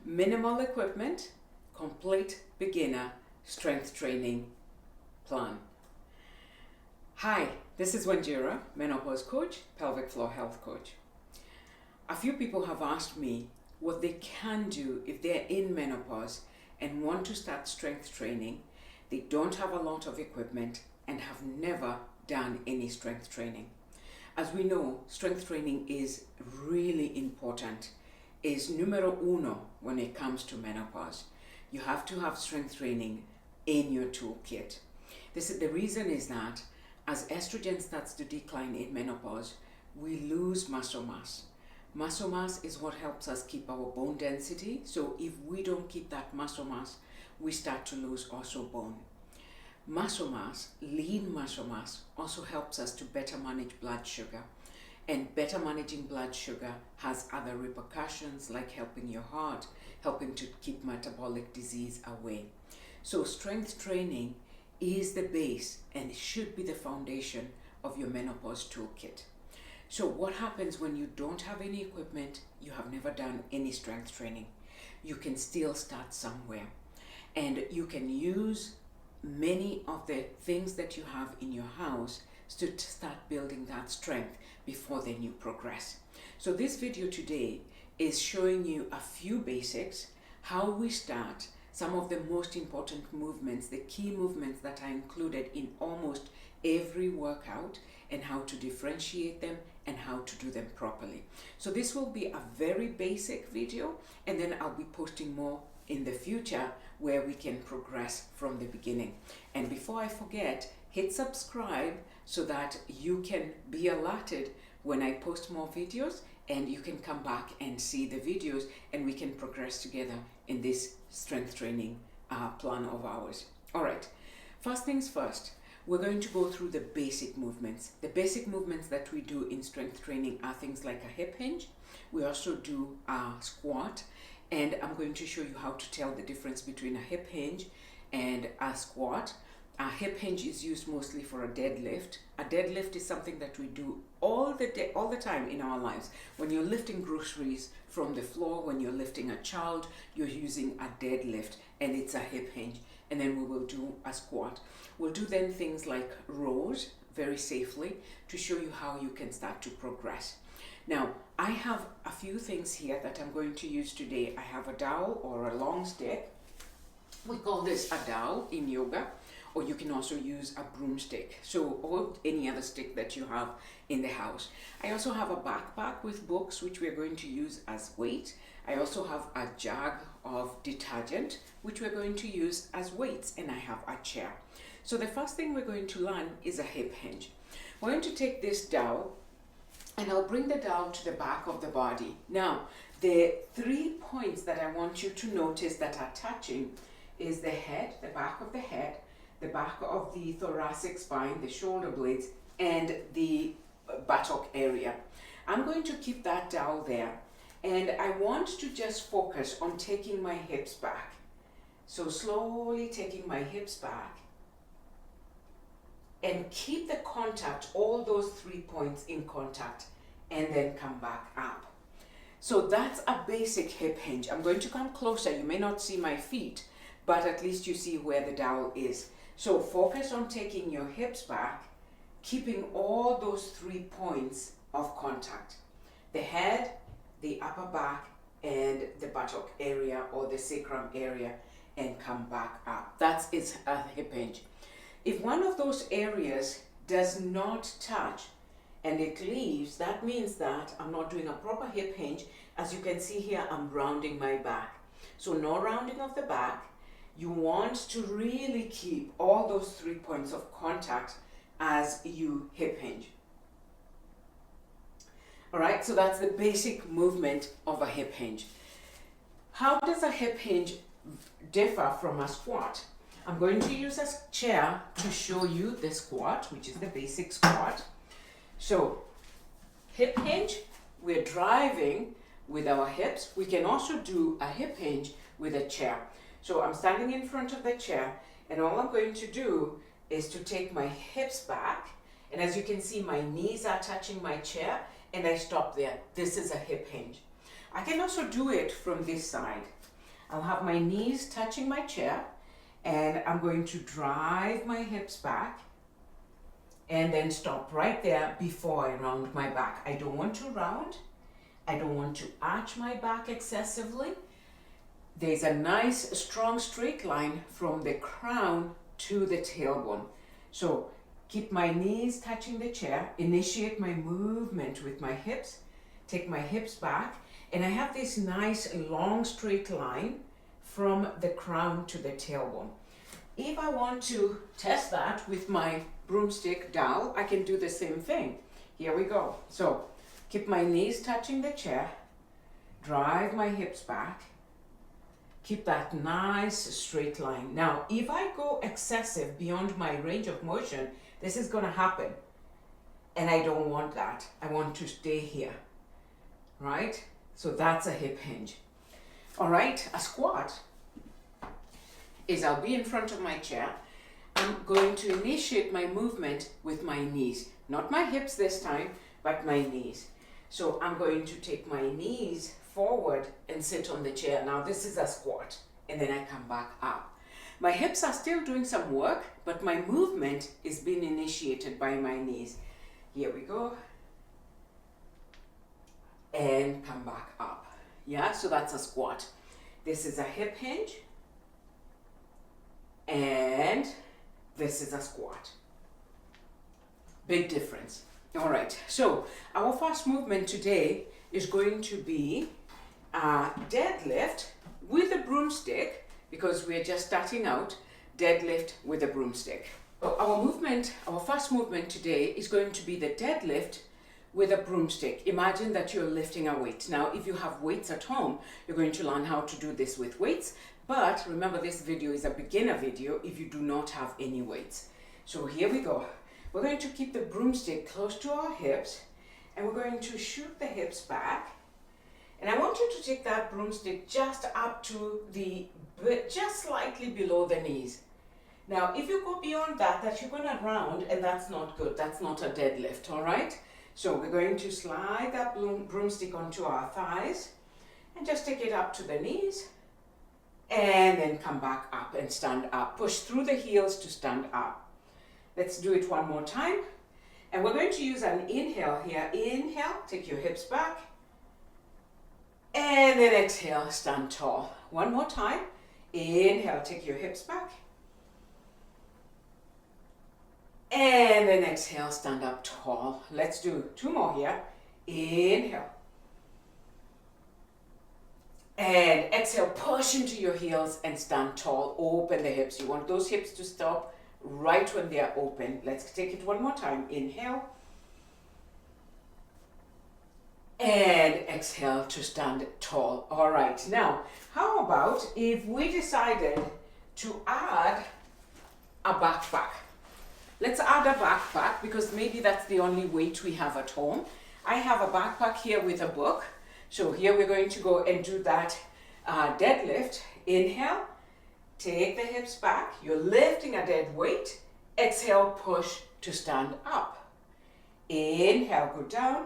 Minimal equipment, complete beginner strength training plan. Hi, this is Wanjira, menopause coach, pelvic floor health coach. A few people have asked me what they can do if they're in menopause and want to start strength training. They don't have a lot of equipment and have never done any strength training. As we know, strength training is really important, is numero uno when it comes to menopause. You have to have strength training in your toolkit. The reason is that as estrogen starts to decline in menopause, we lose muscle mass. Muscle mass is what helps us keep our bone density. So if we don't keep that muscle mass, we start to lose also bone. Muscle mass, lean muscle mass, also helps us to better manage blood sugar. And better managing blood sugar has other repercussions like helping your heart, helping to keep metabolic disease away. So strength training is the base and should be the foundation of your menopause toolkit. So what happens when you don't have any equipment, you have never done any strength training? You can still start somewhere, and you can use many of the things that you have in your house to start building that strength before then you progress. So this video today is showing you a few basics, how we start, some of the most important movements, the key movements that are included in almost every workout, and how to differentiate them and how to do them properly. So this will be a very basic video, and then I'll be posting more in the future where we can progress from the beginning. And before I forget, hit subscribe so that you can be alerted when I post more videos, and you can come back and see the videos, and we can progress together in this strength training plan of ours. All right, first things first, we're going to go through the basic movements. The basic movements that we do in strength training are things like a hip hinge. We also do a squat, and I'm going to show you how to tell the difference between a hip hinge and a squat. A hip hinge is used mostly for a deadlift. A deadlift is something that we do all the time in our lives. When you're lifting groceries from the floor, when you're lifting a child, you're using a deadlift, and it's a hip hinge. And then we will do a squat. We'll do then things like rows very safely to show you how you can start to progress. Now, I have a few things here that I'm going to use today. I have a dowel or a long stick. We call this a dowel in yoga, or you can also use a broomstick, or any other stick that you have in the house. I also have a backpack with books, which we're going to use as weight. I also have a jug of detergent, which we're going to use as weights, and I have a chair. So the first thing we're going to learn is a hip hinge. We're going to take this dowel, and I'll bring the dowel to the back of the body. Now, the 3 points that I want you to notice that are touching is the head, the back of the head, the back of the thoracic spine, the shoulder blades, and the buttock area. I'm going to keep that dowel there, and I want to just focus on taking my hips back. So slowly taking my hips back, and keep the contact, all those 3 points in contact, and then come back up. So that's a basic hip hinge. I'm going to come closer. You may not see my feet, but at least you see where the dowel is. So focus on taking your hips back, keeping all those 3 points of contact: the head, the upper back, and the buttock area or the sacrum area, and come back up. That is a hip hinge. If one of those areas does not touch and it leaves, that means that I'm not doing a proper hip hinge. As you can see here, I'm rounding my back. So no rounding of the back. You want to really keep all those 3 points of contact as you hip hinge. All right, so that's the basic movement of a hip hinge. How does a hip hinge differ from a squat? I'm going to use a chair to show you the squat, which is the basic squat. So hip hinge, we're driving with our hips. We can also do a hip hinge with a chair. So I'm standing in front of the chair, and all I'm going to do is to take my hips back, and as you can see, my knees are touching my chair, and I stop there. This is a hip hinge. I can also do it from this side. I'll have my knees touching my chair, and I'm going to drive my hips back and then stop right there before I round my back. I don't want to round. I don't want to arch my back excessively. There's a nice strong straight line from the crown to the tailbone. So keep my knees touching the chair, initiate my movement with my hips, take my hips back, and I have this nice long straight line from the crown to the tailbone. If I want to test that with my broomstick dowel, I can do the same thing. Here we go. So keep my knees touching the chair, drive my hips back, keep that nice straight line. Now, if I go excessive beyond my range of motion, this is going to happen. And I don't want that. I want to stay here, right? So that's a hip hinge. All right, a squat is I'll be in front of my chair. I'm going to initiate my movement with my knees. Not my hips this time, but my knees. So I'm going to take my knees forward and sit on the chair. Now this is a squat, and then I come back up. My hips are still doing some work, but my movement is being initiated by my knees. Here we go. And come back up. Yeah, so that's a squat. This is a hip hinge. And this is a squat. Big difference. All right, so our first movement today is going to be a deadlift with a broomstick, because we're just starting out. Deadlift with a broomstick. Our first movement today is going to be the deadlift with a broomstick. Imagine that you're lifting a weight. Now, if you have weights at home, you're going to learn how to do this with weights. But remember, this video is a beginner video if you do not have any weights. So here we go. We're going to keep the broomstick close to our hips, and we're going to shoot the hips back. And I want you to take that broomstick just up to just slightly below the knees. Now, if you go beyond that, you're going to round, and that's not good. That's not a deadlift, all right? So we're going to slide that broomstick onto our thighs and just take it up to the knees, and then come back up and stand up. Push through the heels to stand up. Let's do it one more time. And we're going to use an inhale here. Inhale, take your hips back. And then exhale, stand tall. One more time. Inhale, take your hips back. And then exhale, stand up tall. Let's do two more here. Inhale. And exhale, push into your heels and stand tall. Open the hips. You want those hips to stop right when they are open. Let's take it one more time. Inhale. And exhale to stand tall. All right. Now, how about if we decided to add a backpack? Let's add a backpack, because maybe that's the only weight we have at home. I have a backpack here with a book. So here we're going to go and do that deadlift. Inhale, take the hips back. You're lifting a dead weight. Exhale, push to stand up. Inhale, go down.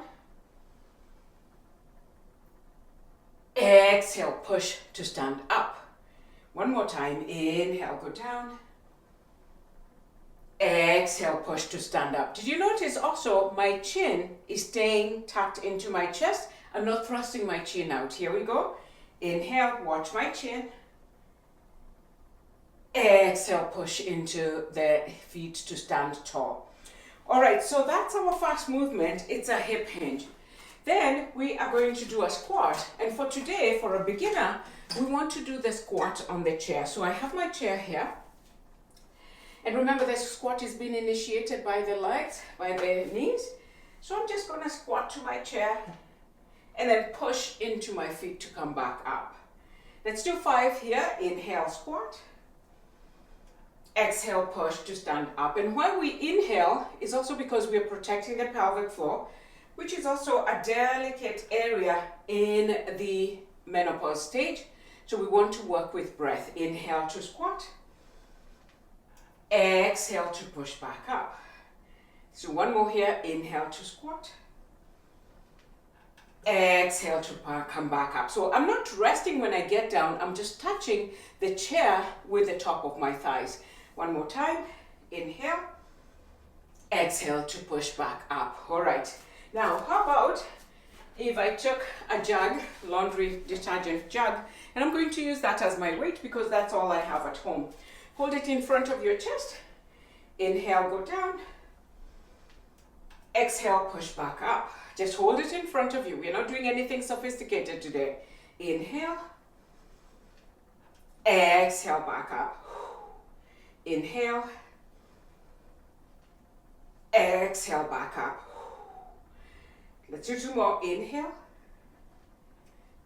Exhale, push to stand up. One more time. Inhale, go down. Exhale, push to stand up. Did you notice also my chin is staying tucked into my chest? I'm not thrusting my chin out. Here we go. Inhale, watch my chin. Exhale, push into the feet to stand tall. All right, so that's our first movement. It's a hip hinge. Then we are going to do a squat. And for today, for a beginner, we want to do the squat on the chair. So I have my chair here. And remember, this squat is being initiated by the legs, by the knees. So I'm just going to squat to my chair and then push into my feet to come back up. Let's do 5 here. Inhale, squat. Exhale, push to stand up. And when we inhale, it's also because we're protecting the pelvic floor, which is also a delicate area in the menopause stage. So we want to work with breath. Inhale to squat. Exhale to push back up. So one more here. Inhale to squat. Exhale to come back up. So I'm not resting when I get down. I'm just touching the chair with the top of my thighs. One more time. Inhale. Exhale to push back up. All right. Now, how about if I took a jug, laundry detergent jug, and I'm going to use that as my weight because that's all I have at home. Hold it in front of your chest. Inhale, go down. Exhale, push back up. Just hold it in front of you. We're not doing anything sophisticated today. Inhale. Exhale, back up. Inhale. Exhale, back up. Let's do 2 more. Inhale.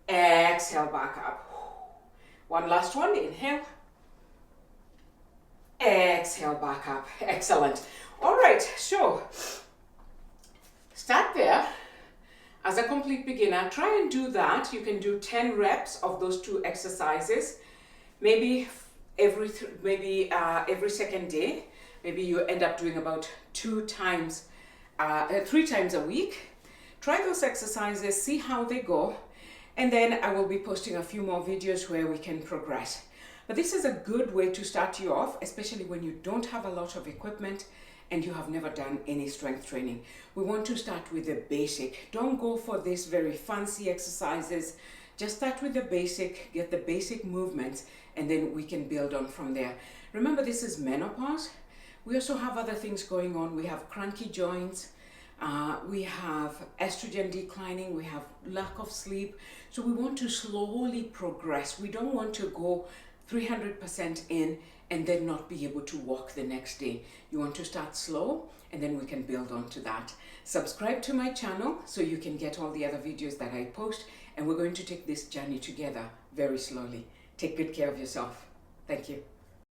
Exhale, back up. One last one. Inhale. Exhale, back up. Excellent. All right, so start there as a complete beginner. Try and do that. You can do 10 reps of those 2 exercises, maybe every second day. Maybe you end up doing about 3 times a week. Try those exercises, see how they go, and then I will be posting a few more videos where we can progress. But this is a good way to start you off, especially when you don't have a lot of equipment and you have never done any strength training. We want to start with the basic. Don't go for these very fancy exercises. Just start with the basic, get the basic movements, and then we can build on from there. Remember, this is menopause. We also have other things going on. We have cranky joints. We have estrogen declining. We have lack of sleep. So we want to slowly progress. We don't want to go 300% in and then not be able to walk the next day. You want to start slow and then we can build on to that. Subscribe to my channel so you can get all the other videos that I post, and we're going to take this journey together very slowly. Take good care of yourself. Thank you.